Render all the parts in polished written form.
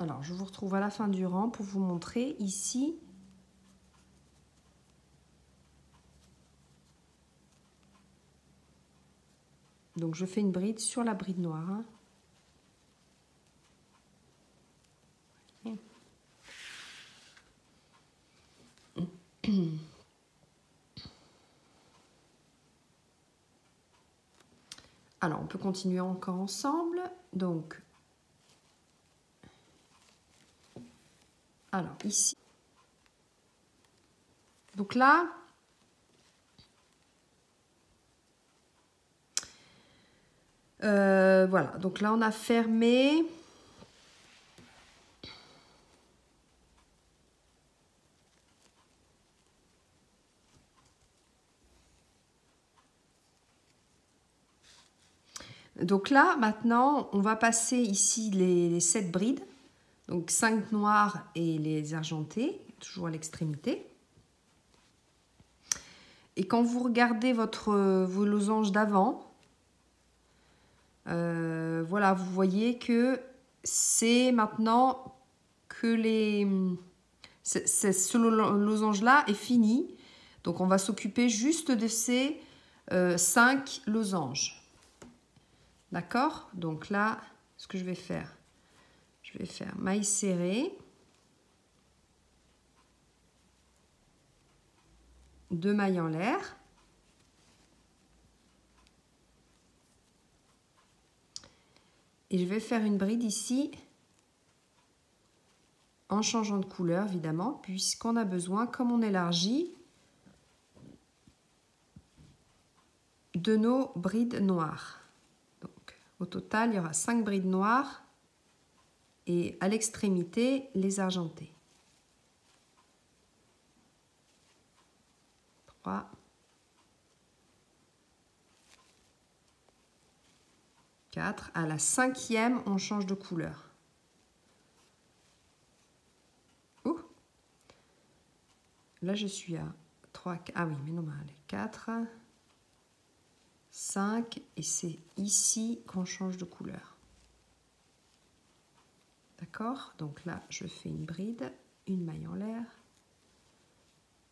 Alors, je vous retrouve à la fin du rang pour vous montrer ici. Donc, je fais une bride sur la bride noire. Hein. Alors, on peut continuer encore ensemble. Donc, alors ici. Donc là, voilà. Donc là, on a fermé. Donc là, maintenant, on va passer ici les 7 brides. Donc 5 noirs et les argentés, toujours à l'extrémité. Et quand vous regardez vos losanges d'avant, voilà, vous voyez que c'est maintenant que ce losange-là est fini. Donc on va s'occuper juste de ces 5 losanges. D'accord? Donc là, ce que je vais faire maille serrée, 2 mailles en l'air, et je vais faire une bride ici en changeant de couleur évidemment, puisqu'on a besoin, comme on élargit, de nos brides noires. Donc au total il y aura 5 brides noires et à l'extrémité les argentées. 3, 4, à la 5e on change de couleur. Ouh. Là je suis à 3, ah oui mais non, allez, 4, 5 et c'est ici qu'on change de couleur. D'accord? Donc là je fais une bride, une maille en l'air.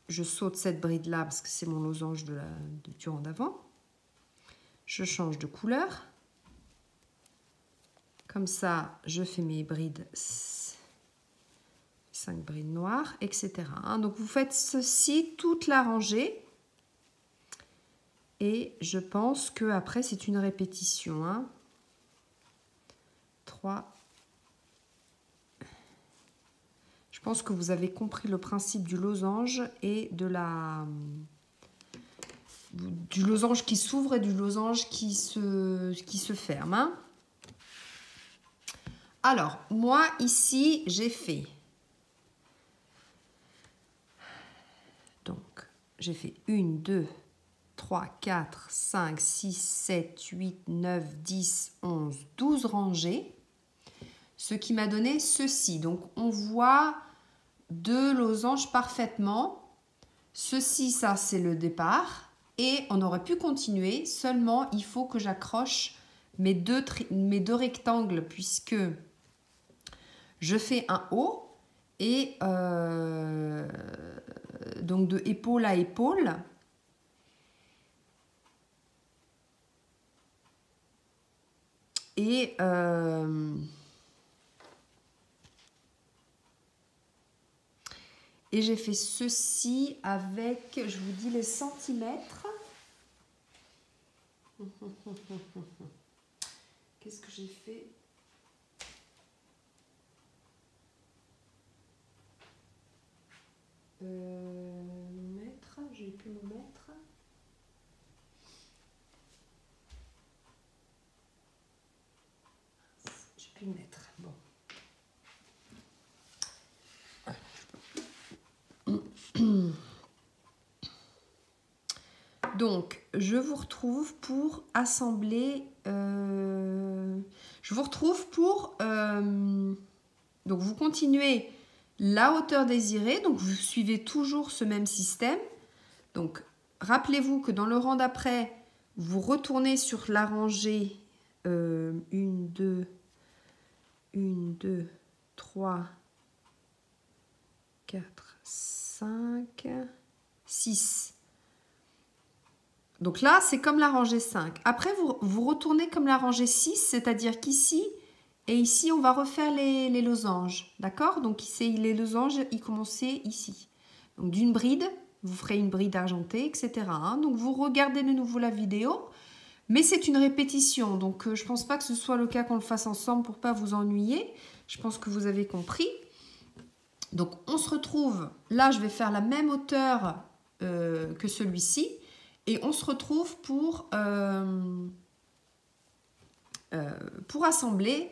Je saute cette bride là parce que c'est mon losange du rang d'avant. Je change de couleur. Comme ça, je fais mes brides, 5 brides noires, etc. Donc vous faites ceci toute la rangée. Et je pense que après c'est une répétition. 3. Je pense que vous avez compris le principe du losange et du losange qui s'ouvre et du losange qui se ferme. Alors, moi, ici, j'ai fait... Donc, j'ai fait 1, 2, 3, 4, 5, 6, 7, 8, 9, 10, 11, 12 rangées. Ce qui m'a donné ceci. Donc, on voit 2 losanges parfaitement. Ceci, ça, c'est le départ. Et on aurait pu continuer. Seulement, il faut que j'accroche mes deux rectangles puisque... Je fais un haut et donc de épaule à épaule. Et j'ai fait ceci avec, je vous dis les centimètres. Qu'est-ce que j'ai fait ? Mètre, j'ai pu me mettre. J'ai pu me mettre. Bon. Donc, je vous retrouve pour assembler. Je vous retrouve pour. Donc, vous continuez la hauteur désirée. Donc, vous suivez toujours ce même système. Donc, rappelez-vous que dans le rang d'après, vous retournez sur la rangée 1, 2, 1, 2, 3, 4, 5, 6. Donc là, c'est comme la rangée 5. Après, vous retournez comme la rangée 6, c'est-à-dire qu'ici et ici, on va refaire les losanges. D'accord? Donc les losanges, ils commençaient ici. Donc d'une bride, vous ferez une bride argentée, etc. Hein. Donc vous regardez de nouveau la vidéo. Mais c'est une répétition, donc je ne pense pas que ce soit le cas qu'on le fasse ensemble pour ne pas vous ennuyer. Je pense que vous avez compris. Donc on se retrouve, là je vais faire la même hauteur que celui-ci. Et on se retrouve pour assembler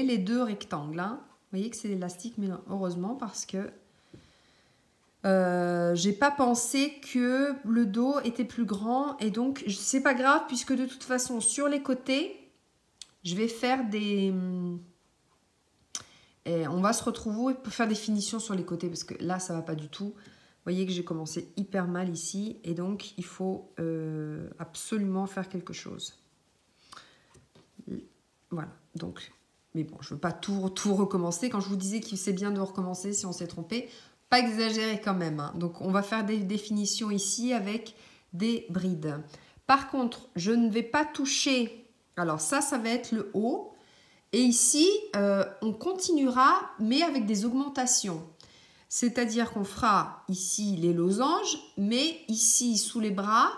les deux rectangles. Hein. Vous voyez que c'est élastique, mais heureusement parce que j'ai pas pensé que le dos était plus grand et donc c'est pas grave puisque de toute façon sur les côtés je vais faire des et on va se retrouver pour faire des finitions sur les côtés parce que là ça va pas du tout. Vous voyez que j'ai commencé hyper mal ici et donc il faut absolument faire quelque chose. Voilà, donc mais bon, je veux pas tout recommencer. Quand je vous disais que c'est bien de recommencer si on s'est trompé, pas exagérer quand même. Hein. Donc, on va faire des définitions ici avec des brides. Par contre, je ne vais pas toucher. Alors, ça va être le haut. Et ici, on continuera, mais avec des augmentations. C'est-à-dire qu'on fera ici les losanges, mais ici, sous les bras,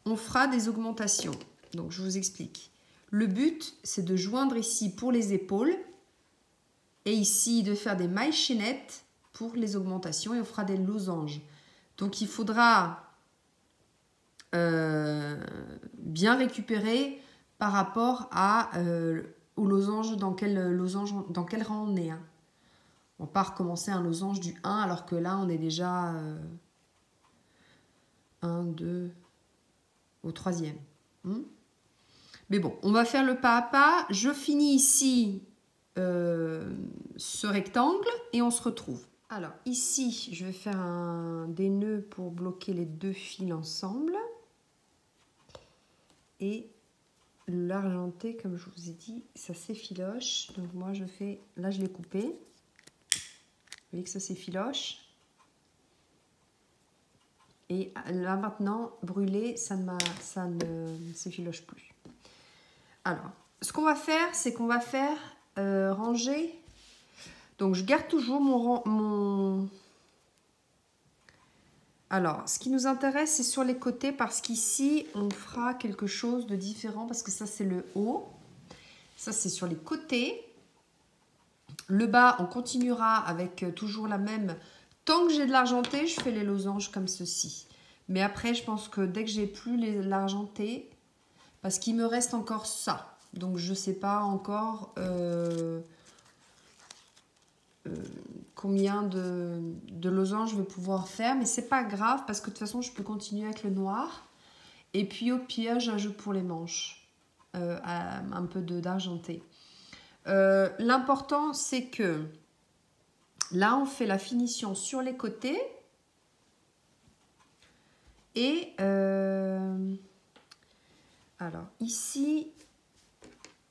on fera des augmentations. Donc, je vous explique. Le but, c'est de joindre ici pour les épaules et ici de faire des mailles chaînettes pour les augmentations et on fera des losanges. Donc il faudra bien récupérer par rapport au losange, dans quel rang on est. Hein. On ne va pas recommencer un losange du 1 alors que là on est déjà 1, 2 au 3e. Mais bon, on va faire le pas à pas. Je finis ici ce rectangle et on se retrouve. Alors ici, je vais faire des nœuds pour bloquer les deux fils ensemble. Et l'argenté, comme je vous ai dit, ça s'effiloche. Donc moi je fais, là je l'ai coupé. Vous voyez que ça s'effiloche. Et là maintenant, brûlé, ça ne s'effiloche plus. Alors, ce qu'on va faire, c'est qu'on va faire ranger. Donc je garde toujours mon... Alors, ce qui nous intéresse, c'est sur les côtés parce qu'ici, on fera quelque chose de différent parce que ça, c'est le haut. Ça, c'est sur les côtés. Le bas, on continuera avec toujours la même. Tant que j'ai de l'argenté, je fais les losanges comme ceci. Mais après, je pense que dès que j'ai plus l'argenté, parce qu'il me reste encore ça. Donc, je ne sais pas encore combien de losanges je vais pouvoir faire. Mais c'est pas grave parce que de toute façon, je peux continuer avec le noir. Et puis, au pire, j'ajoute pour les manches un peu d'argenté. L'important, c'est que là, on fait la finition sur les côtés. Et alors, ici,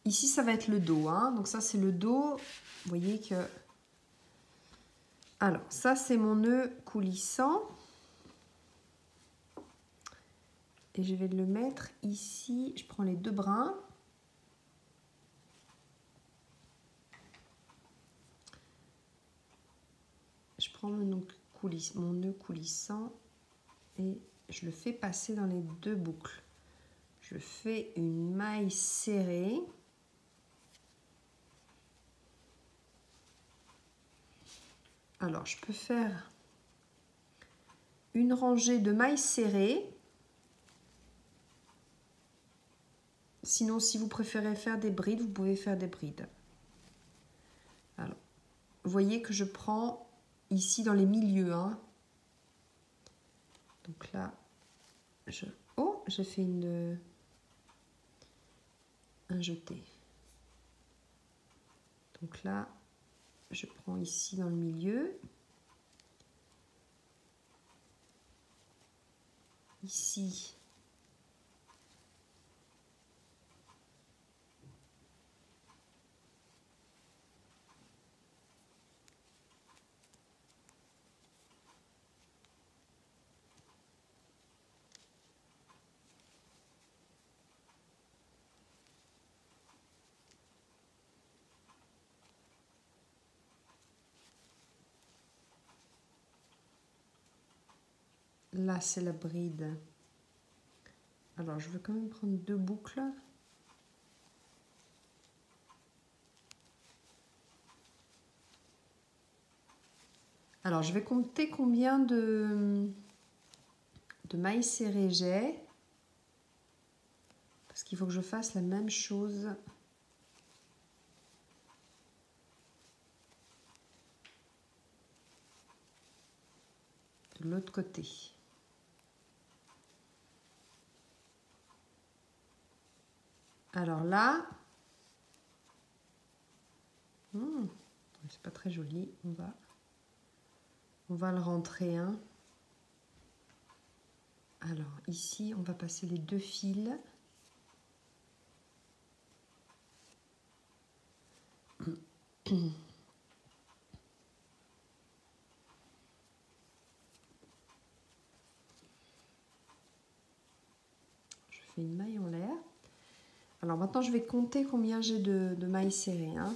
ça va être le dos. Hein. Donc ça, c'est le dos. Vous voyez que... Alors, ça, c'est mon nœud coulissant. Et je vais le mettre ici. Je prends les deux brins. Je prends mon nœud coulissant et je le fais passer dans les deux boucles. Je fais une maille serrée. Alors, je peux faire une rangée de mailles serrées. Sinon, si vous préférez faire des brides, vous pouvez faire des brides. Alors, vous voyez que je prends ici dans les milieux. Hein. Donc là, j'ai fait un jeté. Donc là, je prends ici dans le milieu. Ici. là c'est la bride. Alors je vais quand même prendre 2 boucles. Alors je vais compter combien de mailles serrées j'ai. Parce qu'il faut que je fasse la même chose de l'autre côté. Alors là, c'est pas très joli, on va le rentrer un. Alors ici, on va passer les 2 fils. Je fais une maille en l'air. Alors maintenant, je vais compter combien j'ai de mailles serrées. Hein.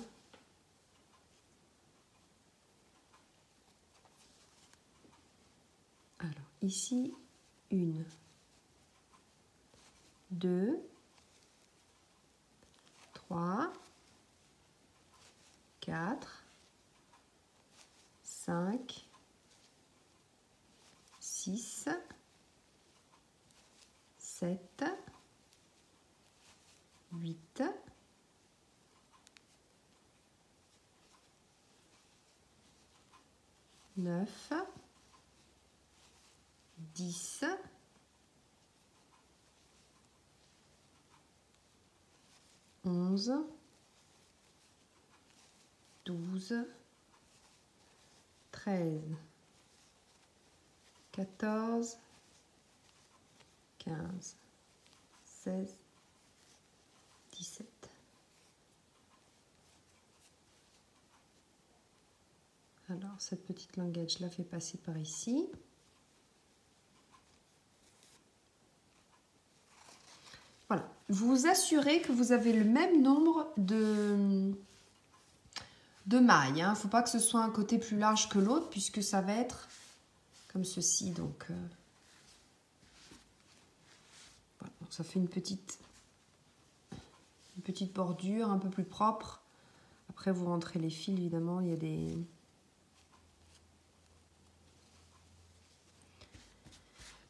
Alors ici, 1, 2, 3, 4, 5, 6, 7, 8, 9, 10, 11, 12, 13, 14, 15, 16, 17. Alors, cette petite languette, je la fais passer par ici. Voilà. Vous vous assurez que vous avez le même nombre de mailles. Il ne faut pas que ce soit un côté plus large que l'autre, puisque ça va être comme ceci. Donc, voilà. Donc ça fait une petite bordure un peu plus propre. Après, vous rentrez les fils, évidemment. Il y a des...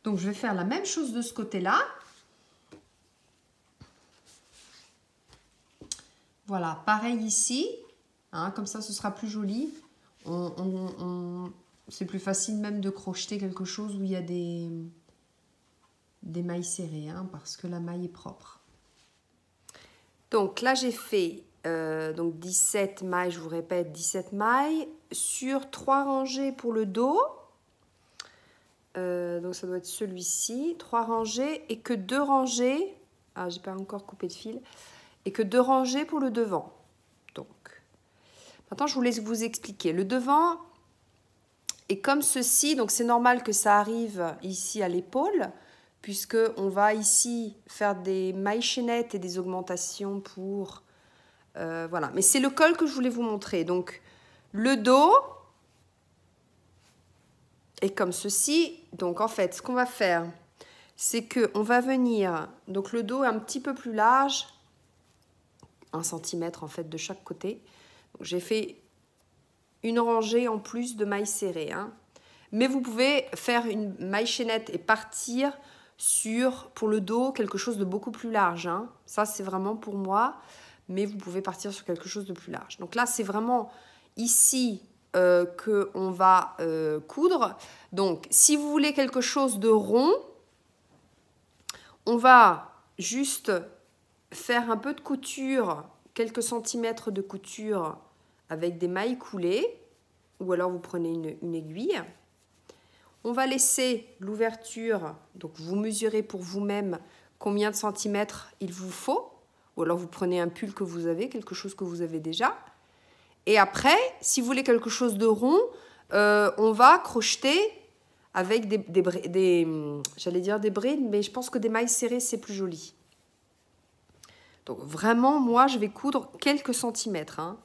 Donc, je vais faire la même chose de ce côté-là. Voilà, pareil ici. Hein, comme ça, ce sera plus joli. C'est plus facile même de crocheter quelque chose où il y a des mailles serrées, hein, parce que la maille est propre. Donc là, j'ai fait donc 17 mailles, je vous répète, 17 mailles sur 3 rangées pour le dos. Donc ça doit être celui-ci, 3 rangées et que 2 rangées. Ah, j'ai pas encore coupé de fil. Et que 2 rangées pour le devant. Donc, maintenant, je vous laisse vous expliquer. Le devant est comme ceci. Donc, c'est normal que ça arrive ici à l'épaule, puisqu'on va ici faire des mailles chaînettes et des augmentations pour... voilà. Mais c'est le col que je voulais vous montrer. Donc, le dos est comme ceci. Donc, en fait, ce qu'on va faire, c'est qu'on va venir... Donc, le dos est un petit peu plus large... 1 cm en fait de chaque côté. J'ai fait une rangée en plus de mailles serrées. Hein. Mais vous pouvez faire une maille chaînette et partir sur, pour le dos, quelque chose de beaucoup plus large. Hein. Ça, c'est vraiment pour moi. Mais vous pouvez partir sur quelque chose de plus large. Donc là, c'est vraiment ici qu'on va coudre. Donc, si vous voulez quelque chose de rond, on va juste... faire un peu de couture, quelques centimètres de couture avec des mailles coulées, ou alors vous prenez une aiguille. On va laisser l'ouverture, donc vous mesurez pour vous-même combien de centimètres il vous faut, ou alors vous prenez un pull que vous avez, quelque chose que vous avez déjà. Et après, si vous voulez quelque chose de rond, on va crocheter avec j'allais dire des brides, mais je pense que des mailles serrées, c'est plus joli. Donc vraiment, moi, je vais coudre quelques centimètres. Hein.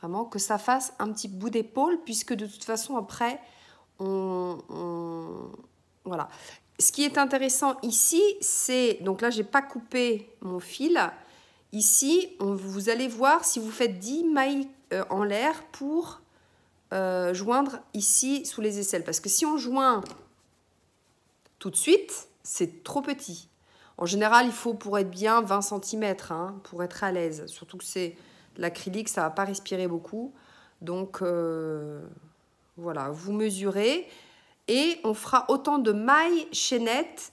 Vraiment que ça fasse un petit bout d'épaule, puisque de toute façon, après, voilà. Ce qui est intéressant ici, c'est... Donc là, j'ai pas coupé mon fil. Ici, vous allez voir si vous faites 10 mailles en l'air pour joindre ici sous les aisselles. Parce que si on joint tout de suite, c'est trop petit. En général, il faut pour être bien 20 cm hein, pour être à l'aise. Surtout que c'est l'acrylique, ça ne va pas respirer beaucoup. Donc, voilà, vous mesurez. Et on fera autant de mailles chaînettes.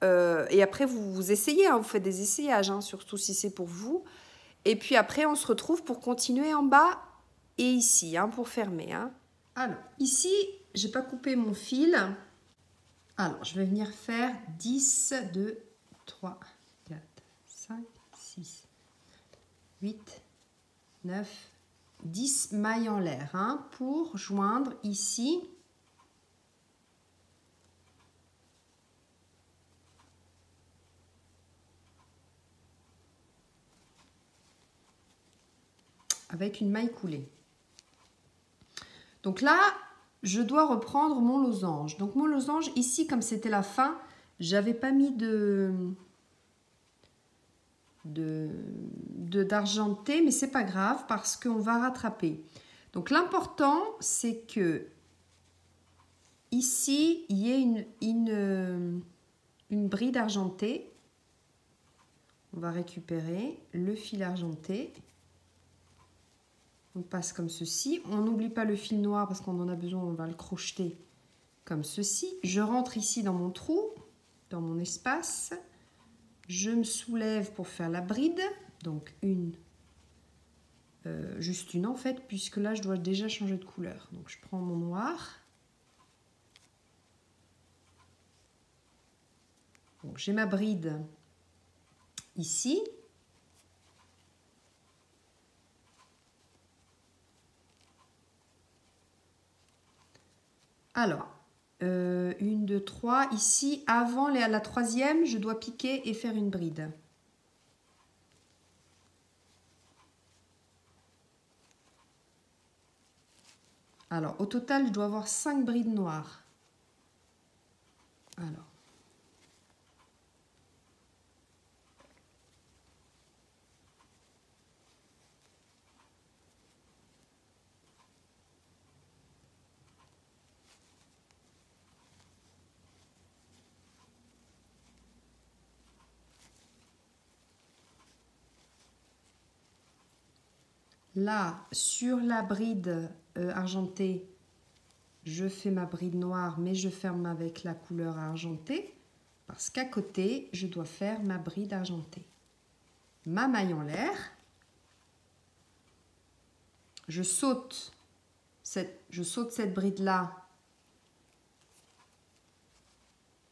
Et après, vous essayez, hein, vous faites des essayages, hein, surtout si c'est pour vous. Et puis après, on se retrouve pour continuer en bas et ici, hein, pour fermer. Hein. Alors, ici, je n'ai pas coupé mon fil. Alors, je vais venir faire 10, 2, 3, 4, 5, 6, 8, 9, 10 mailles en l'air hein, pour joindre ici avec une maille coulée. Donc là, je dois reprendre mon losange. Donc mon losange, ici, comme c'était la fin, j'avais pas mis d'argenté, mais c'est pas grave parce qu'on va rattraper. Donc l'important, c'est que ici, il y ait une bride argentée. On va récupérer le fil argenté. On passe comme ceci. On n'oublie pas le fil noir parce qu'on en a besoin, on va le crocheter comme ceci. Je rentre ici dans mon trou, dans mon espace. Je me soulève pour faire la bride. Donc juste une en fait, puisque là je dois déjà changer de couleur. Donc je prends mon noir. J'ai ma bride ici. Alors, 1, 2, 3. Ici, avant la troisième, je dois piquer et faire une bride. Alors, au total, je dois avoir 5 brides noires. Alors. Là, sur la bride argentée, je fais ma bride noire, mais je ferme avec la couleur argentée, parce qu'à côté, je dois faire ma bride argentée. Ma maille en l'air, je saute cette bride-là.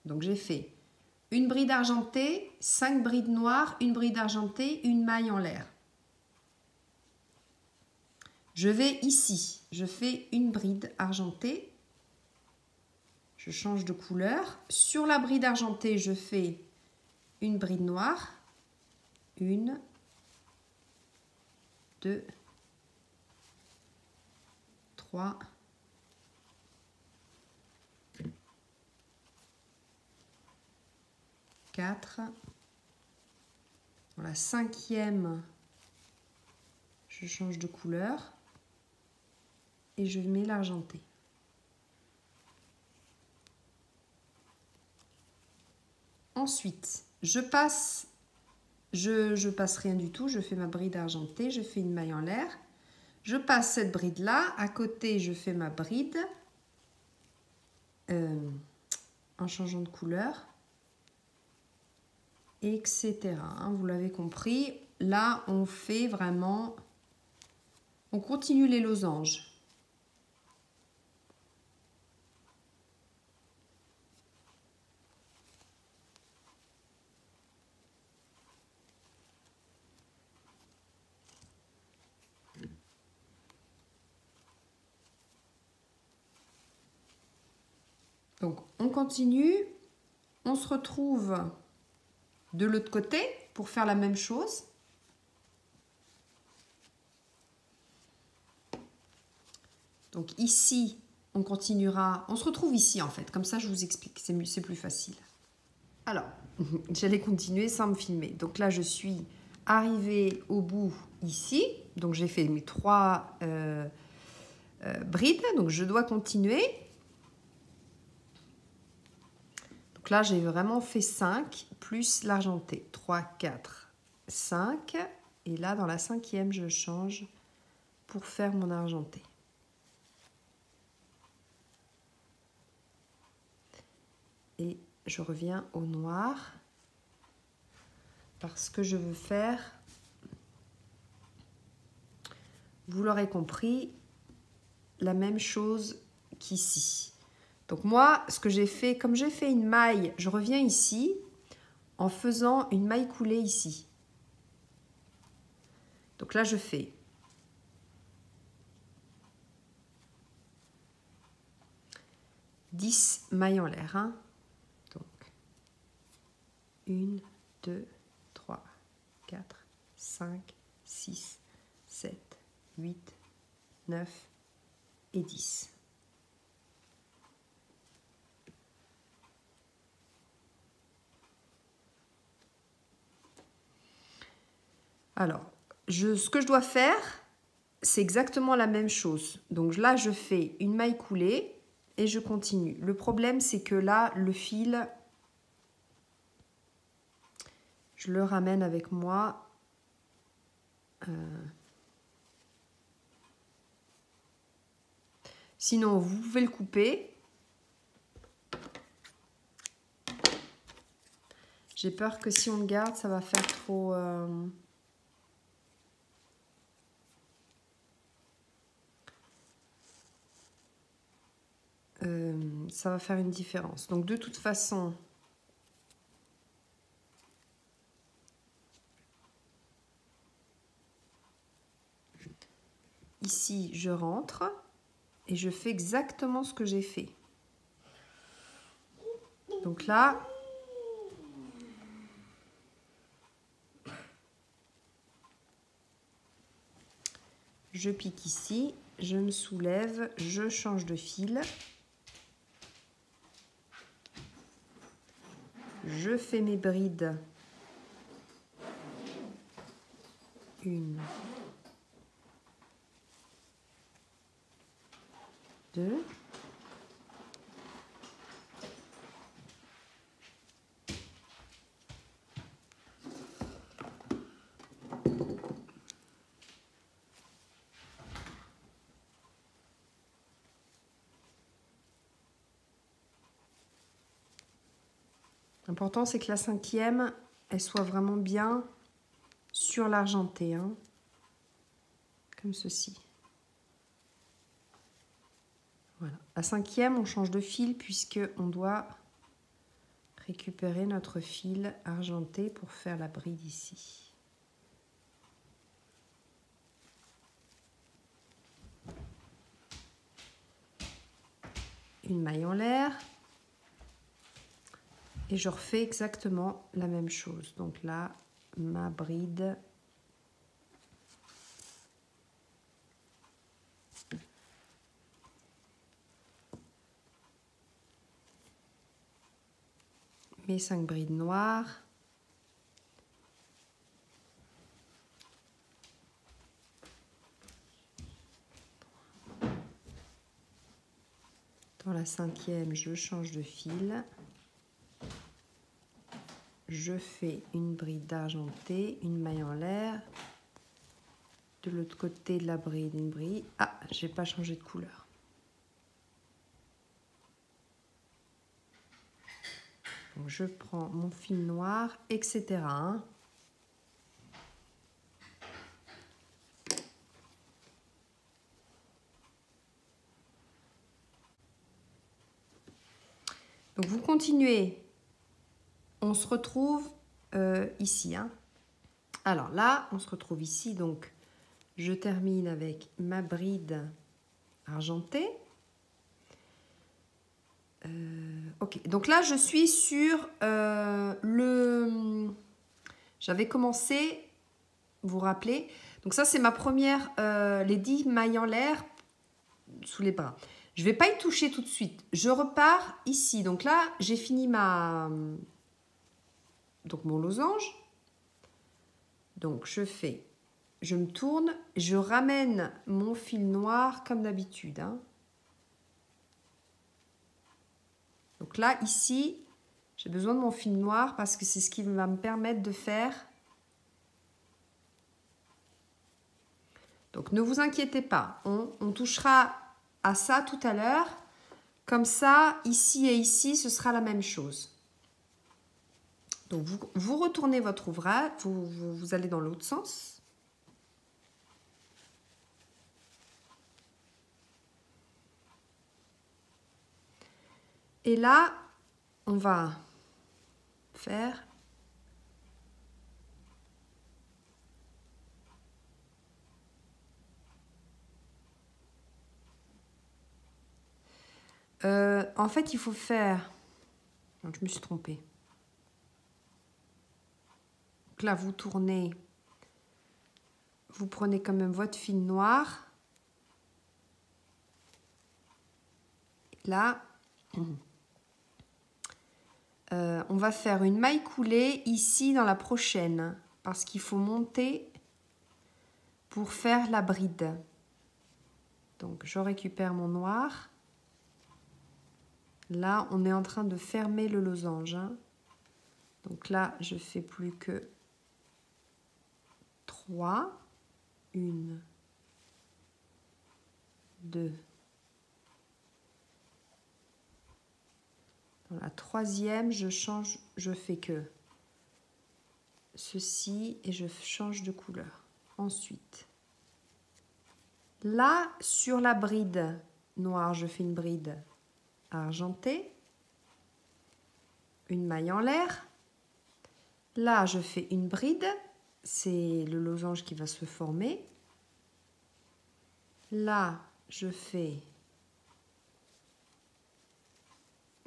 Donc j'ai fait une bride argentée, 5 brides noires, une bride argentée, une maille en l'air. Je vais ici, je fais une bride argentée, je change de couleur. Sur la bride argentée, je fais une bride noire, 1, 2, 3, 4. Dans la cinquième, je change de couleur. Et je mets l'argenté. Ensuite, je passe rien du tout, je fais ma bride argentée, je fais une maille en l'air. Je passe cette bride-là, à côté, je fais ma bride en changeant de couleur, etc. Vous l'avez compris, là, on fait vraiment... On continue les losanges. Donc, on continue. On se retrouve de l'autre côté pour faire la même chose. Donc ici, on continuera, on se retrouve ici en fait, comme ça je vous explique, c'est plus facile. Alors, j'allais continuer sans me filmer. Donc là, je suis arrivée au bout ici, donc j'ai fait mes 3 brides, donc je dois continuer. Donc là, j'ai vraiment fait 5 plus l'argenté. 3, 4, 5. Et là, dans la 5e, je change pour faire mon argenté. Et je reviens au noir parce que je veux faire, vous l'aurez compris, la même chose qu'ici. Donc moi, ce que j'ai fait, comme j'ai fait une maille, je reviens ici en faisant une maille coulée ici. Donc là, je fais 10 mailles en l'air. Hein. Donc 1, 2, 3, 4, 5, 6, 7, 8, 9 et 10. Alors, ce que je dois faire, c'est exactement la même chose. Donc là, je fais une maille coulée et je continue. Le problème, c'est que là, le fil, je le ramène avec moi. Sinon, vous pouvez le couper. J'ai peur que si on le garde, ça va faire trop... ça va faire une différence. Donc de toute façon, ici je rentre et je fais exactement ce que j'ai fait. Donc là, je pique ici, je me soulève, je change de fil. Je fais mes brides. 1, 2. L'important, c'est que la 5e, elle soit vraiment bien sur l'argenté, hein, comme ceci. Voilà. La 5e, on change de fil puisqu'on doit récupérer notre fil argenté pour faire la bride ici. Une maille en l'air. Et je refais exactement la même chose. Donc là, ma bride. Mes 5 brides noires. Dans la 5e, je change de fil. Je fais une bride argentée, une maille en l'air. De l'autre côté de la bride, une bride. Ah, j'ai pas changé de couleur. Donc je prends mon fil noir, etc. Donc vous continuez. On se retrouve ici. Hein. Alors là, on se retrouve ici. Donc, je termine avec ma bride argentée. Ok, donc là, je suis sur le... J'avais commencé, vous vous rappelez. Donc ça, c'est ma première, les 10 mailles en l'air sous les bras. Je ne vais pas y toucher tout de suite. Je repars ici. Donc là, j'ai fini mon losange. Donc je me tourne, je ramène mon fil noir comme d'habitude. Hein. Donc là, ici, j'ai besoin de mon fil noir parce que c'est ce qui va me permettre de faire. Donc ne vous inquiétez pas, on touchera à ça tout à l'heure. Comme ça, ici et ici, ce sera la même chose. Donc vous retournez votre ouvrage, vous allez dans l'autre sens. Et là, on va faire en fait, il faut faire... Donc, je me suis trompée. Donc là, vous tournez. Vous prenez quand même votre fil noir. Là, on va faire une maille coulée ici dans la prochaine. Parce qu'il faut monter pour faire la bride. Donc, je récupère mon noir. Là, on est en train de fermer le losange. Hein. Donc là, je fais plus que 3. 1, 2. Dans la troisième, je change, je fais que ceci et je change de couleur. Ensuite, là, sur la bride noire, je fais une bride argentée, une maille en l'air. Là, je fais une bride, c'est le losange qui va se former. Là, je fais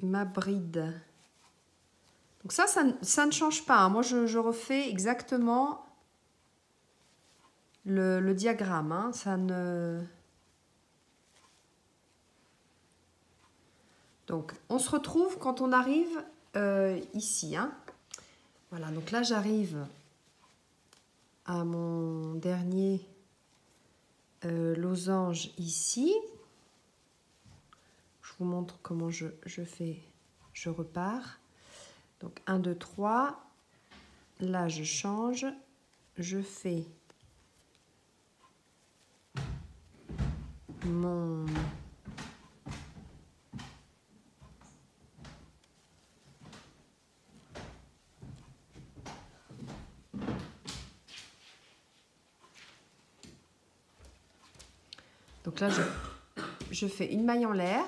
ma bride. Donc ça ne change pas. Hein. Moi, je refais exactement le diagramme. Hein. Ça ne... Donc, on se retrouve quand on arrive ici. Hein. Voilà, donc là, j'arrive à mon dernier losange ici. Je vous montre comment je fais. Je repars. Donc, 1, 2, 3. Là, je change. Je fais mon... Donc là, je fais une maille en l'air.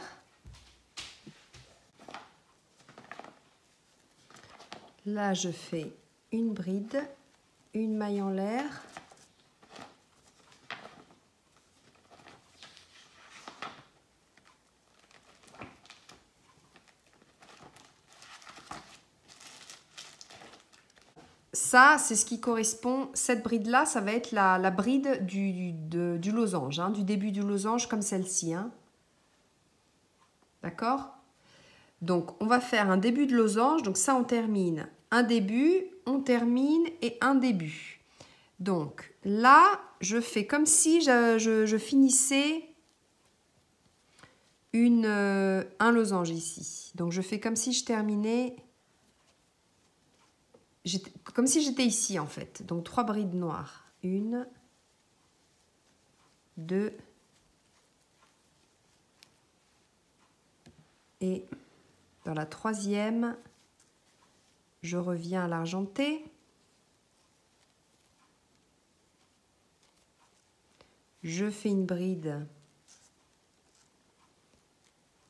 Là, je fais une bride, une maille en l'air. Ça, c'est ce qui correspond, cette bride-là, ça va être la bride du losange, hein, du début du losange comme celle-ci. Hein. D'accord? Donc, on va faire un début de losange. Donc, ça, on termine un début, on termine et un début. Donc, là, je fais comme si je finissais un losange ici. Donc, je fais comme si je terminais... Comme si j'étais ici, en fait. Donc, 3 brides noires. 1, 2 et dans la troisième, je reviens à l'argenté. Je fais une bride.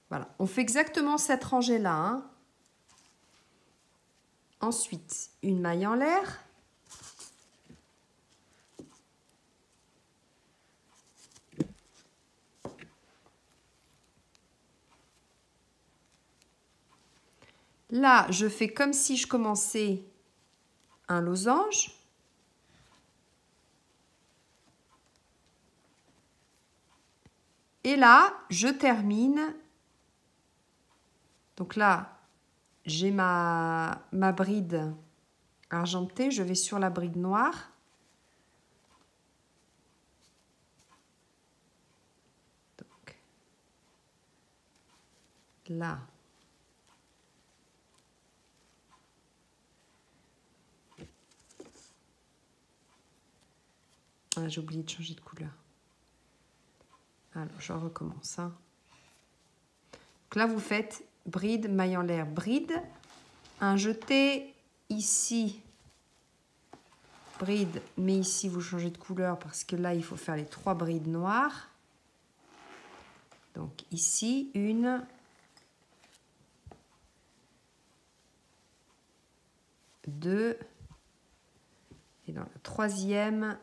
Voilà. On fait exactement cette rangée-là, hein. Ensuite, une maille en l'air. Là, je fais comme si je commençais un losange. Et là, je termine. Donc là, j'ai ma bride argentée. Je vais sur la bride noire. Donc, là. Ah, j'ai oublié de changer de couleur. Alors, je recommence. Hein. Donc là, vous faites bride, maille en l'air, bride. Un jeté ici, bride, mais ici, vous changez de couleur parce que là, il faut faire les 3 brides noires. Donc ici, 1, 2, et dans la 3e,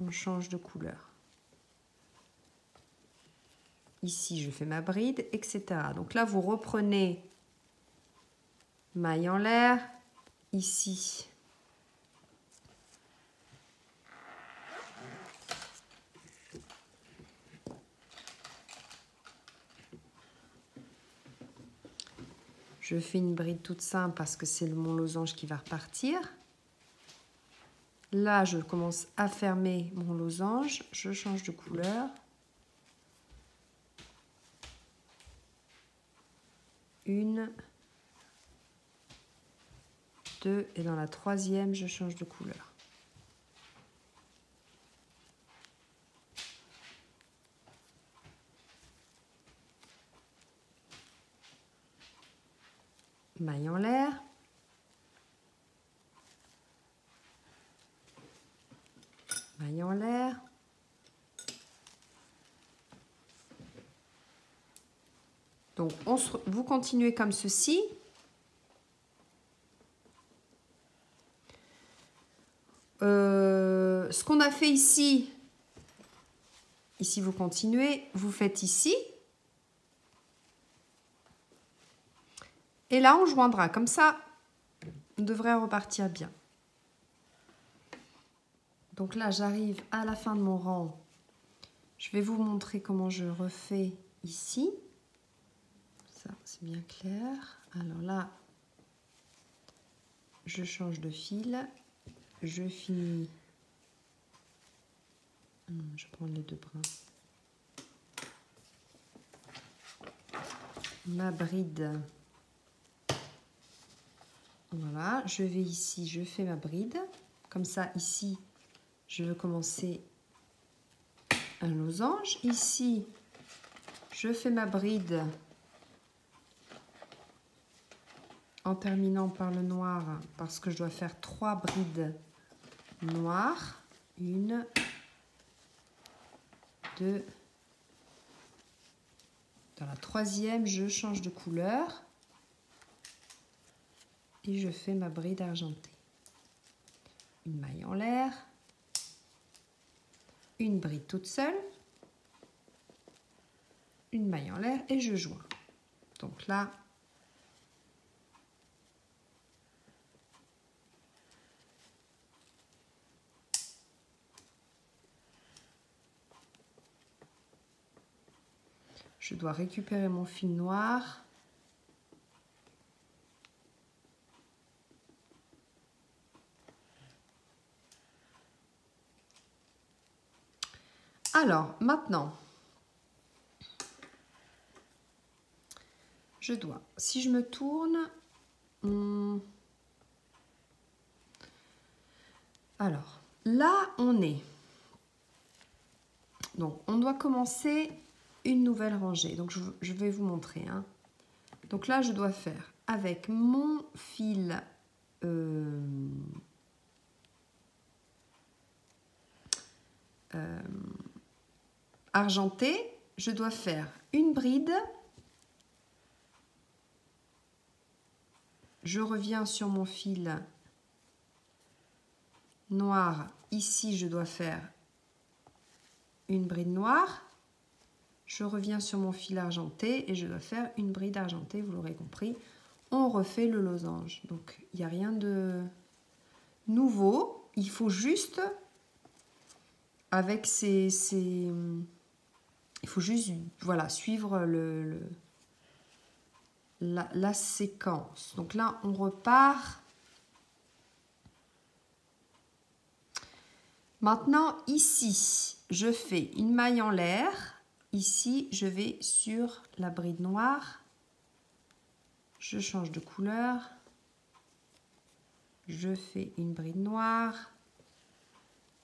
on change de couleur. Ici, je fais ma bride, etc. Donc là, vous reprenez maille en l'air, ici. Je fais une bride toute simple parce que c'est mon losange qui va repartir. Là, je commence à fermer mon losange. Je change de couleur. 1, 2, et dans la 3e, je change de couleur. Maille en l'air. Maille en l'air. Donc, vous continuez comme ceci. Ce qu'on a fait ici, vous continuez, vous faites ici. Et là, on joindra. Comme ça, on devrait repartir bien. Donc là, j'arrive à la fin de mon rang. Je vais vous montrer comment je refais ici. Ça, c'est bien clair. Alors là, je change de fil. Je finis. Je prends les 2 brins. Ma bride. Voilà, je vais ici, je fais ma bride. Comme ça, ici, je veux commencer un losange. Ici, je fais ma bride en terminant par le noir parce que je dois faire 3 brides noires. 1, 2. Dans la 3e, je change de couleur. Et je fais ma bride argentée. Une maille en l'air. Une bride toute seule. Une maille en l'air et je joins. Donc là, je dois récupérer mon fil noir. Alors, maintenant, je dois, si je me tourne, alors, là, on est. Donc, on doit commencer une nouvelle rangée. Donc, je vais vous montrer. Hein. Donc là, je dois faire avec mon fil argenté, je dois faire une bride. Je reviens sur mon fil noir. Ici, je dois faire une bride noire. Je reviens sur mon fil argenté et je dois faire une bride argentée, vous l'aurez compris. On refait le losange. Donc, il n'y a rien de nouveau. Il faut juste avec ces... Il faut juste, voilà, suivre la séquence. Donc là, on repart. Maintenant, ici, je fais une maille en l'air. Ici, je vais sur la bride noire. Je change de couleur. Je fais une bride noire.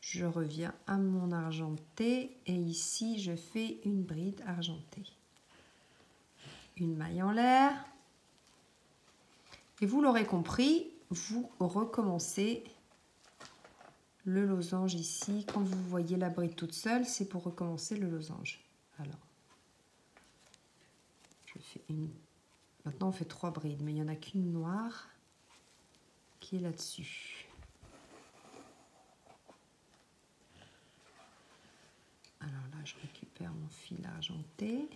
Je reviens à mon argenté. Et ici, je fais une bride argentée. Une maille en l'air. Et vous l'aurez compris, vous recommencez le losange ici. Quand vous voyez la bride toute seule, c'est pour recommencer le losange. Alors, je fais une... Maintenant, on fait 3 brides, mais il n'y en a qu'une noire qui est là-dessus. Alors là, je récupère mon fil argenté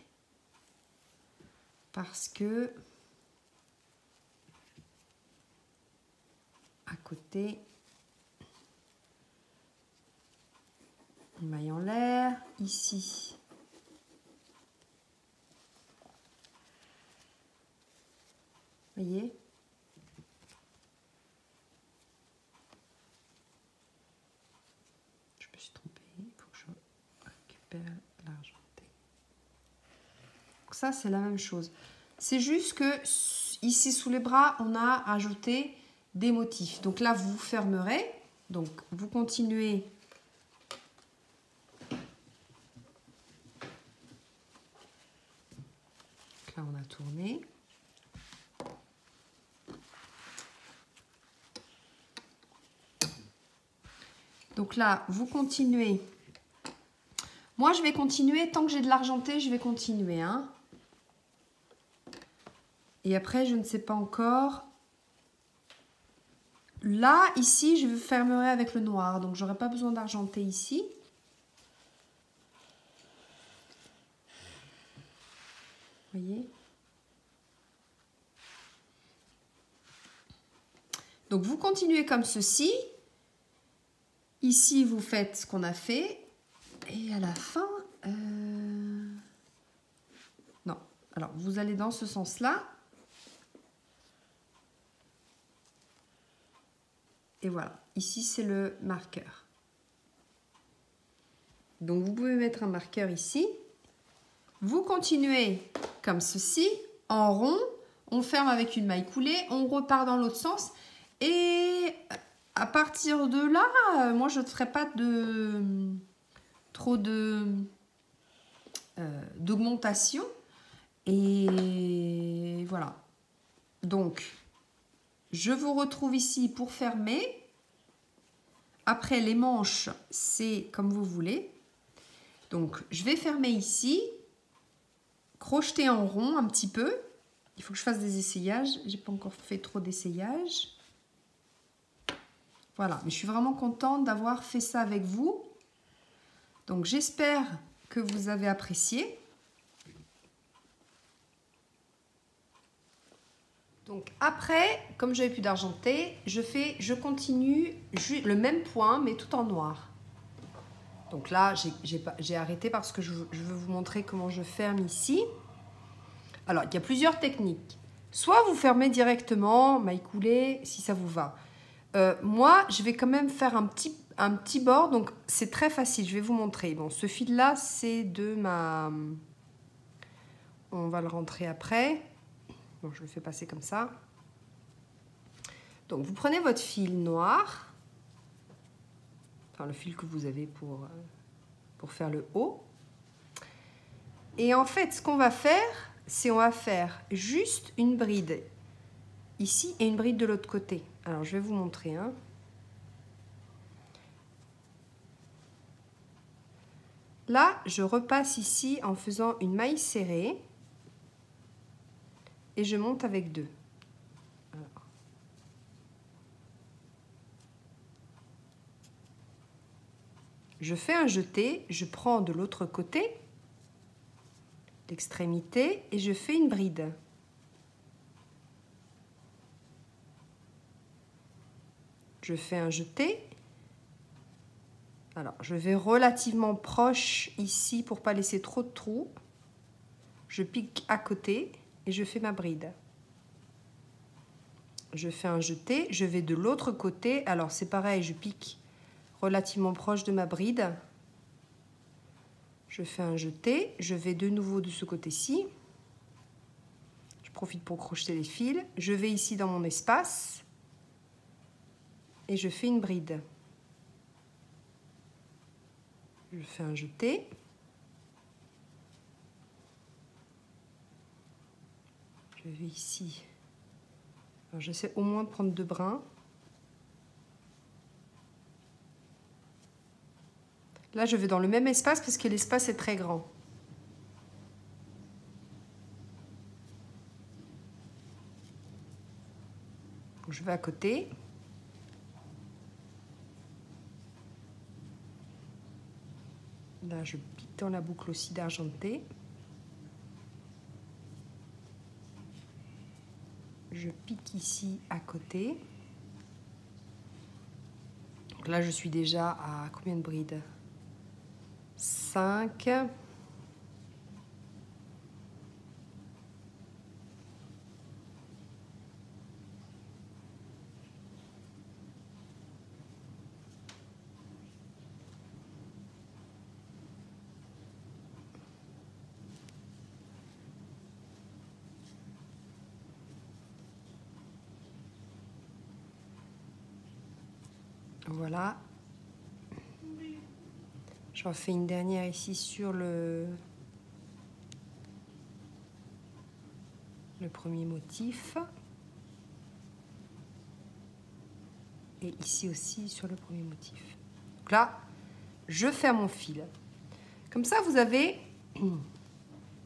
parce que à côté, une maille en l'air, ici. Voyez? Je me suis trompée, il faut que je récupère l'argenté. Donc ça, c'est la même chose. C'est juste que ici, sous les bras, on a ajouté des motifs. Donc là, vous fermerez. Donc, vous continuez. Donc là, on a tourné. Donc là, vous continuez. Moi, je vais continuer. Tant que j'ai de l'argenté, je vais continuer. Hein. Et après, je ne sais pas encore. Là, ici, je fermerai avec le noir. Donc, j'aurai pas besoin d'argenté ici. Vous voyez? Donc, vous continuez comme ceci. Ici, vous faites ce qu'on a fait. Et à la fin... Non. Alors, vous allez dans ce sens-là. Et voilà. Ici, c'est le marqueur. Donc, vous pouvez mettre un marqueur ici. Vous continuez comme ceci, en rond. On ferme avec une maille coulée. On repart dans l'autre sens. Et à partir de là, moi, je ne ferai pas trop d'augmentation. Et voilà. Donc, je vous retrouve ici pour fermer. Après, les manches, c'est comme vous voulez. Donc, je vais fermer ici. Crocheter en rond un petit peu. Il faut que je fasse des essayages. Je n'ai pas encore fait trop d'essayages. Voilà, mais je suis vraiment contente d'avoir fait ça avec vous. Donc, j'espère que vous avez apprécié. Donc, après, comme je n'avais plus d'argenté, je continue le même point, mais tout en noir. Donc là, j'ai arrêté parce que je veux vous montrer comment je ferme ici. Alors, il y a plusieurs techniques. Soit vous fermez directement, maille coulée, si ça vous va. Moi, je vais quand même faire un petit bord, donc c'est très facile, je vais vous montrer. Bon, ce fil-là, c'est de ma... On va le rentrer après. Bon, je le fais passer comme ça. Donc, vous prenez votre fil noir, enfin le fil que vous avez pour faire le haut. Et en fait, ce qu'on va faire, c'est on va faire juste une bride ici et une bride de l'autre côté. Alors, je vais vous montrer. Hein. Là, je repasse ici en faisant une maille serrée et je monte avec 2. Alors. Je fais un jeté, je prends de l'autre côté l'extrémité et je fais une bride. Je fais un jeté. Alors, je vais relativement proche ici pour pas laisser trop de trous. Je pique à côté et je fais ma bride. Je fais un jeté, je vais de l'autre côté. Alors, c'est pareil, je pique relativement proche de ma bride. Je fais un jeté, je vais de nouveau de ce côté-ci. Je profite pour crocheter les fils. Je vais ici dans mon espace et je fais une bride. Je fais un jeté. Je vais ici. Alors, j'essaie au moins de prendre 2 brins. Là, je vais dans le même espace parce que l'espace est très grand. Je vais à côté. Là, je pique dans la boucle aussi d'argenté. Je pique ici à côté. Donc là, je suis déjà à combien de brides? 5. Voilà. J'en fais une dernière ici sur le premier motif. Et ici aussi sur le premier motif. Donc là, je ferme mon fil. Comme ça, vous avez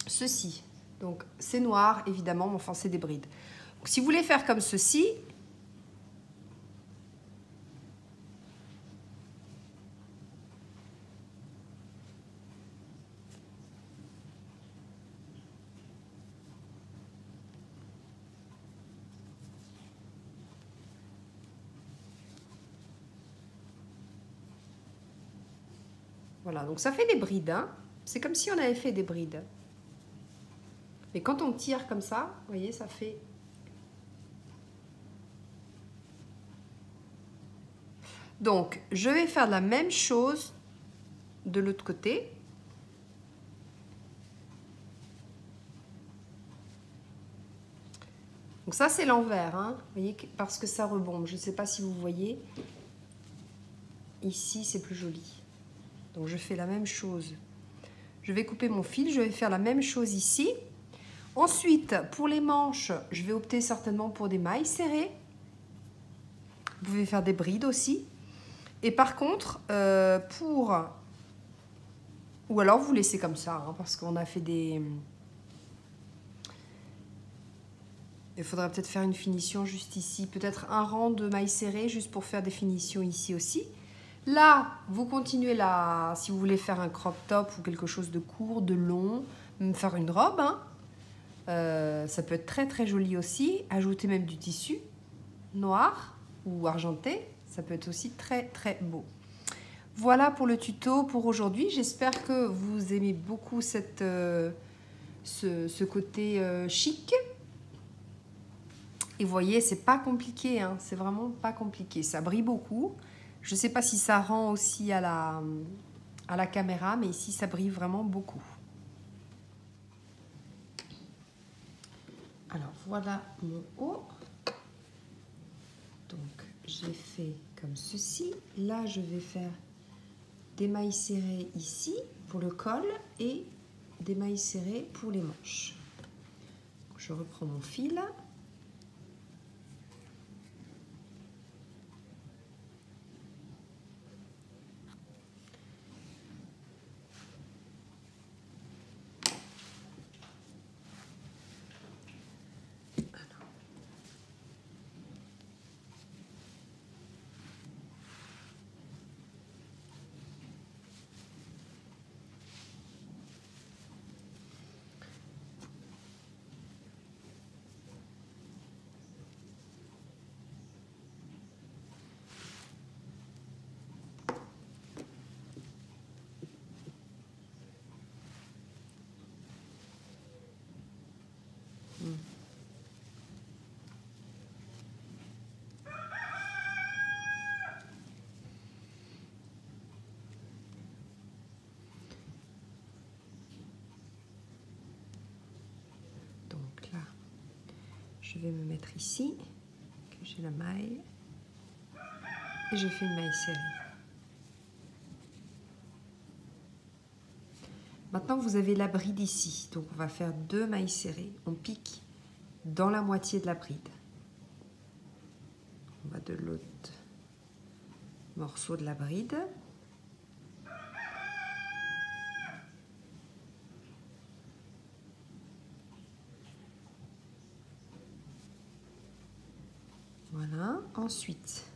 ceci. Donc, c'est noir, évidemment, mais enfin, c'est des brides. Donc, si vous voulez faire comme ceci, voilà, donc ça fait des brides. Hein. C'est comme si on avait fait des brides. Mais quand on tire comme ça, vous voyez, ça fait... Donc, je vais faire la même chose de l'autre côté. Donc ça, c'est l'envers, hein, vous voyez, parce que ça rebombe. Je ne sais pas si vous voyez. Ici, c'est plus joli. Donc, je fais la même chose. Je vais couper mon fil, je vais faire la même chose ici. Ensuite, pour les manches, je vais opter certainement pour des mailles serrées. Vous pouvez faire des brides aussi. Et par contre, ou alors vous laissez comme ça, hein, parce qu'on a fait des... Il faudrait peut-être faire une finition juste ici. Peut-être un rang de mailles serrées, juste pour faire des finitions ici aussi. Là, vous continuez là, si vous voulez faire un crop top ou quelque chose de court, de long, même faire une robe, hein. Ça peut être très très joli aussi. Ajouter même du tissu noir ou argenté, ça peut être aussi très très beau. Voilà pour le tuto pour aujourd'hui. J'espère que vous aimez beaucoup ce côté chic. Et vous voyez, c'est pas compliqué, hein, c'est vraiment pas compliqué. Ça brille beaucoup. Je ne sais pas si ça rend aussi à la caméra, mais ici, ça brille vraiment beaucoup. Alors, voilà mon haut. Donc, j'ai fait comme ceci. Là, je vais faire des mailles serrées ici pour le col et des mailles serrées pour les manches. Je reprends mon fil. je vais me mettre ici, que j'ai la maille, et je fais une maille serrée. Maintenant, vous avez la bride ici, donc on va faire 2 mailles serrées. On pique dans la moitié de la bride. On va de l'autre morceau de la bride. Voilà, ensuite,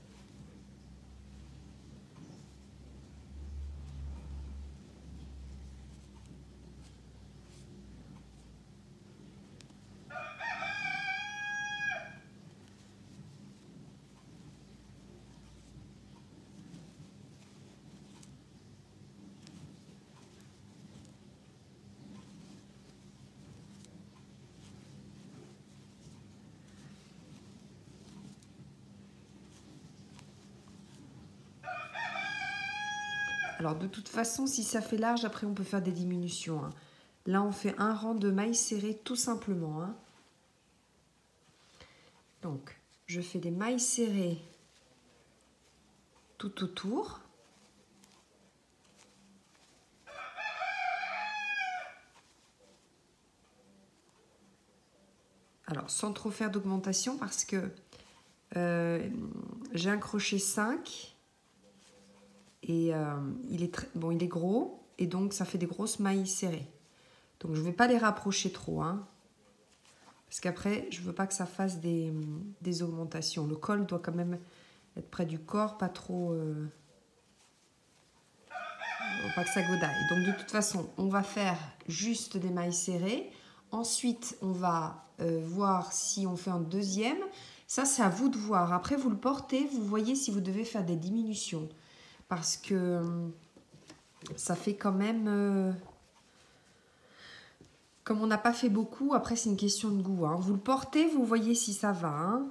alors de toute façon, si ça fait large, après on peut faire des diminutions, hein. Là, on fait un rang de mailles serrées tout simplement, hein. Donc, je fais des mailles serrées tout autour. Alors, sans trop faire d'augmentation parce que j'ai un crochet 5 et il est gros et donc ça fait des grosses mailles serrées. Donc, je ne vais pas les rapprocher trop, hein, parce qu'après, je ne veux pas que ça fasse des augmentations. Le col doit quand même être près du corps, pas trop... pas que ça godaille. Donc de toute façon, on va faire juste des mailles serrées. Ensuite, on va voir si on fait un deuxième. Ça, c'est à vous de voir. Après, vous le portez, vous voyez si vous devez faire des diminutions. Parce que ça fait quand même... comme on n'a pas fait beaucoup, après, c'est une question de goût, hein. Vous le portez, vous voyez si ça va, hein.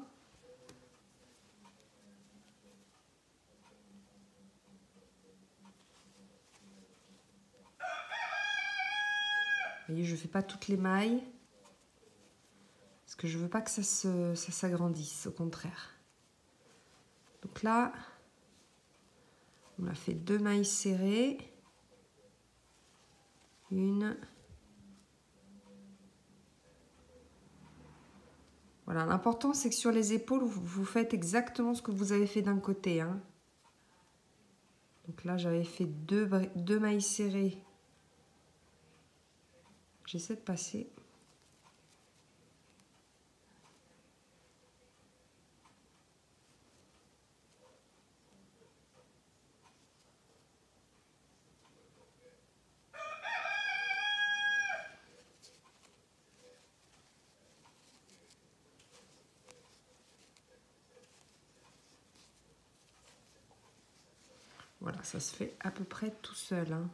Vous voyez, je ne fais pas toutes les mailles. Parce que je ne veux pas que ça s'agrandisse, au contraire. Donc là, on a fait 2 mailles serrées. Une. Voilà, l'important c'est que sur les épaules, vous faites exactement ce que vous avez fait d'un côté, hein. Donc là, j'avais fait 2 mailles serrées. J'essaie de passer. Voilà, ça se fait à peu près tout seul, hein.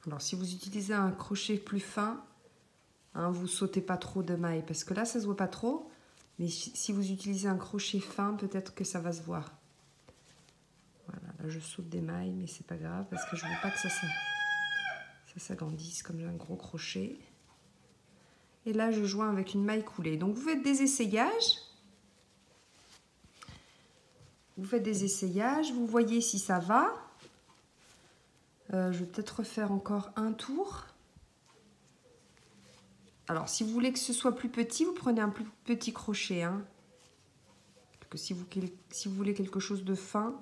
Alors, si vous utilisez un crochet plus fin, hein, vous sautez pas trop de mailles, parce que là, ça se voit pas trop. Mais si vous utilisez un crochet fin, peut-être que ça va se voir. Voilà, là, je saute des mailles, mais c'est pas grave, parce que je veux pas que ça s'agrandisse comme j'ai un gros crochet. Et là, je joins avec une maille coulée. Donc, vous faites des essayages. Vous faites des essayages, vous voyez si ça va. Je vais peut-être refaire encore un tour. Alors, si vous voulez que ce soit plus petit, vous prenez un plus petit crochet, hein. Parce que si vous voulez quelque chose de fin,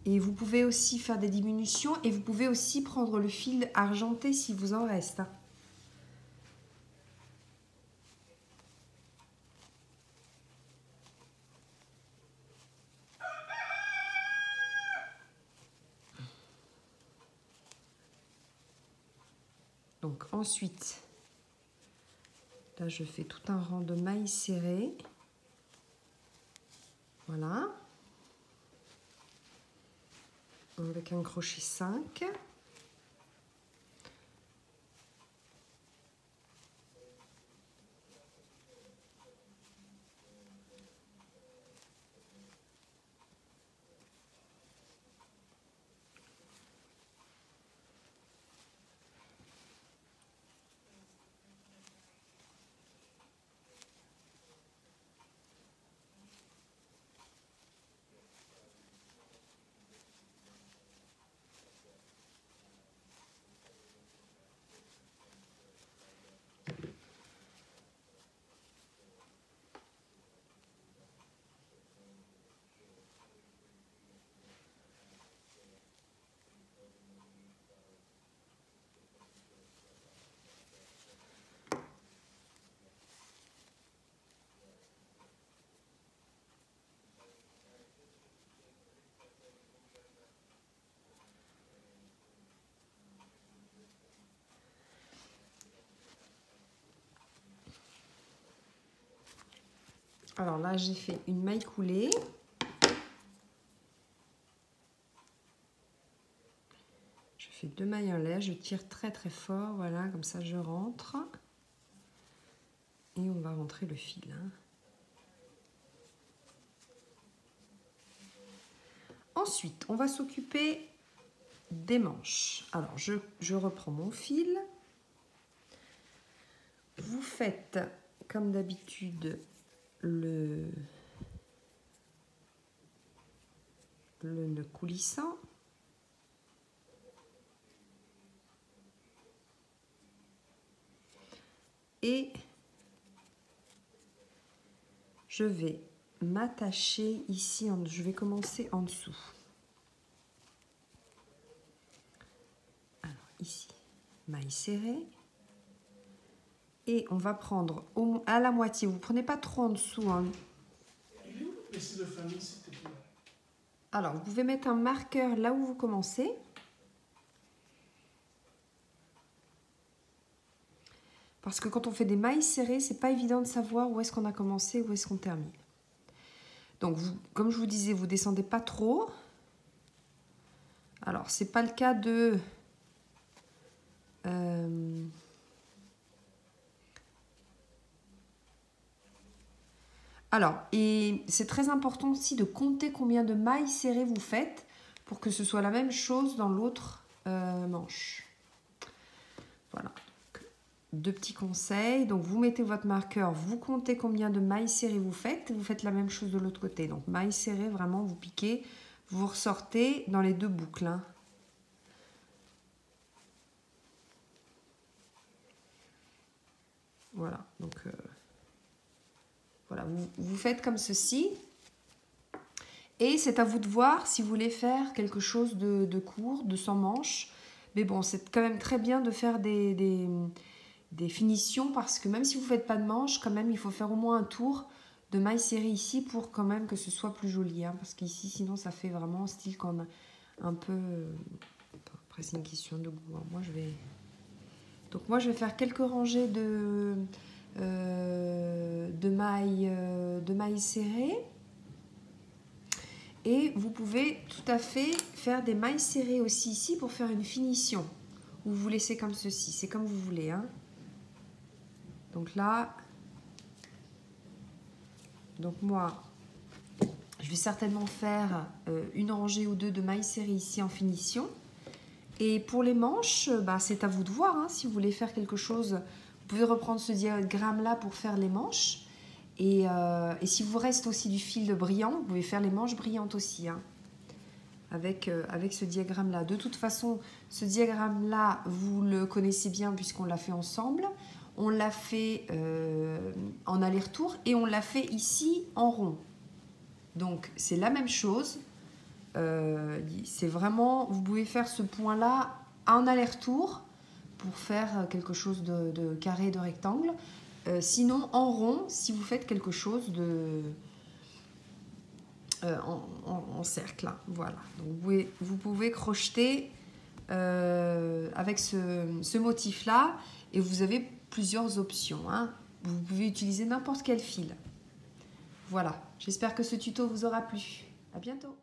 et vous pouvez aussi faire des diminutions et vous pouvez aussi prendre le fil argenté si vous en reste, hein. Donc ensuite, là je fais tout un rang de mailles serrées. Voilà. Avec un crochet 5. Alors là, j'ai fait une maille coulée. Je fais 2 mailles en l'air, je tire très très fort, voilà, comme ça je rentre. Et on va rentrer le fil. Ensuite, on va s'occuper des manches. Alors, je reprends mon fil. Vous faites, comme d'habitude, le nœud coulissant. Et je vais m'attacher ici, je vais commencer en dessous. Alors ici, maille serrée. Et on va prendre à la moitié, vous ne prenez pas trop en dessous. Alors, vous pouvez mettre un marqueur là où vous commencez. Parce que quand on fait des mailles serrées, c'est pas évident de savoir où est-ce qu'on a commencé, où est-ce qu'on termine. Donc, comme je vous disais, vous descendez pas trop. Alors, c'est pas le cas de... Alors, et c'est très important aussi de compter combien de mailles serrées vous faites pour que ce soit la même chose dans l'autre manche. Voilà. 2 petits conseils. Donc, vous mettez votre marqueur, vous comptez combien de mailles serrées vous faites la même chose de l'autre côté. Donc, mailles serrées, vraiment, vous piquez, vous ressortez dans les 2 boucles. Voilà, donc voilà, vous faites comme ceci. Et c'est à vous de voir si vous voulez faire quelque chose de court, de 100 manches. Mais bon, c'est quand même très bien de faire des finitions parce que même si vous ne faites pas de manches, quand même, il faut faire au moins un tour de mailles serrées ici pour quand même que ce soit plus joli. Parce qu'ici, sinon, ça fait vraiment style comme un peu... Après, c'est une question de goût. Moi, je vais... Donc, moi, je vais faire quelques rangées de mailles serrées. Et vous pouvez tout à fait faire des mailles serrées aussi ici pour faire une finition. Ou vous laissez comme ceci, c'est comme vous voulez. Donc là, moi, je vais certainement faire une rangée ou 2 de mailles serrées ici en finition. Et pour les manches, c'est à vous de voir. Si vous voulez faire quelque chose, vous pouvez reprendre ce diagramme-là pour faire les manches. Et si vous reste aussi du fil brillant, vous pouvez faire les manches brillantes aussi, avec ce diagramme-là. De toute façon, ce diagramme-là, vous le connaissez bien puisqu'on l'a fait ensemble. On l'a fait en aller-retour et on l'a fait ici en rond. Donc, c'est la même chose. C'est vraiment, vous pouvez faire ce point-là en aller-retour pour faire quelque chose de carré, de rectangle. Sinon, en rond, si vous faites quelque chose en cercle. Voilà. Donc, vous pouvez crocheter avec ce motif-là. Et vous avez plusieurs options, hein. Vous pouvez utiliser n'importe quel fil. Voilà, j'espère que ce tuto vous aura plu. À bientôt.